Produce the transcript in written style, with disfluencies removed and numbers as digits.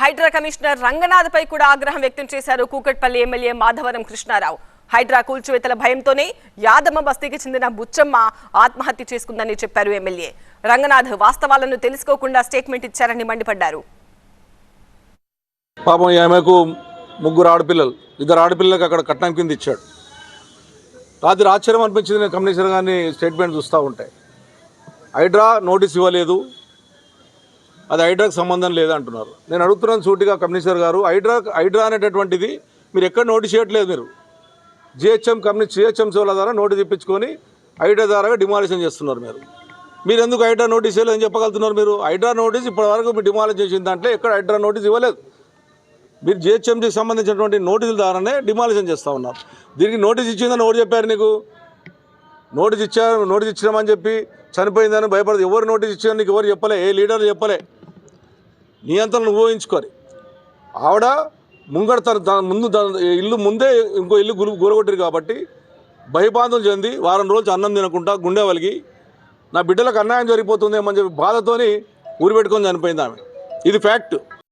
Hydraa commissioner రంగనాథ్పై కూడా ఆగ్రహం వ్యక్తం చేశారు కూకట్పల్లి ఎమ్మెల్యే మాధవరం కృష్ణారావు. హైడ్రా కూల్చివేతల భయంతోనే యాదమ్మ బస్తీకి చెందిన బుచ్చమ్మ ఆత్మహత్య చేసుకుందని చెప్పారు ఎమ్మెల్యే. రంగనాథ్ వాస్తవాలను తెలుసుకోకుండా స్టేట్మెంట్ ఇచ్చారని మండిపడ్డారు. పాపం ఆమెకు ముగ్గురు ఆడపిల్లలు, ఇద్దరు ఆడపిల్లలకు అక్కడ కట్నం కింద ఇచ్చాడు. రాత్రి ఆశ్చర్యం అనిపించింది నేను కమిషనర్ గారిని స్టేట్మెంట్ చూస్తూ ఉంటాయి. హైడ్రా నోటీస్ ఇవ్వలేదు, అది హైడ్రాకి సంబంధం లేదంటున్నారు. నేను అడుగుతున్నాను సూటిగా కమిషనర్ గారు, హైడ్రా అనేటటువంటిది మీరు ఎక్కడ నోటీస్ చేయట్లేదు. మీరు జిహెచ్ఎంసీ వాళ్ళ ద్వారా నోటీస్ ఇప్పించుకొని హైడ్రా ద్వారా డిమాలిషన్ చేస్తున్నారు. మీరు ఎందుకు హైడ్రా నోటీస్ ఇవ్వలేదు అని చెప్పగలుగుతున్నారు? మీరు హైడ్రా నోటీస్ ఇప్పటివరకు మీరు డిమాలిషన్ చేసిన దాంట్లో ఎక్కడ హైడ్రా నోటీస్ ఇవ్వలేదు. మీరు జిహెచ్ఎంసీకి సంబంధించినటువంటి నోటీసుల ద్వారానే డిమాలిషన్ చేస్తూ ఉన్నారు. దీనికి నోటీస్ ఇచ్చిందని ఎవరు చెప్పారు నీకు? నోటీస్ ఇచ్చామని చెప్పి చనిపోయిందని భయపడదు. ఎవరు నోటీస్ ఇచ్చారని నీకు ఎవరు చెప్పలే, ఏ లీడర్లు చెప్పలే. నీ అంతా నువ్వు ఊహించుకొని ఆవిడ ముంగడ ముందు ఇల్లు ముందే ఇంకో ఇల్లు గురగొట్టారు కాబట్టి భయబాధలు చెంది వారం రోజులు అన్నం తినకుండా గుండె వలిగి నా బిడ్డలకు అన్యాయం జరిగిపోతుందేమని చెప్పి బాధతోని ఊరి పెట్టుకొని చనిపోయింది ఆమె. ఇది ఫ్యాక్ట్.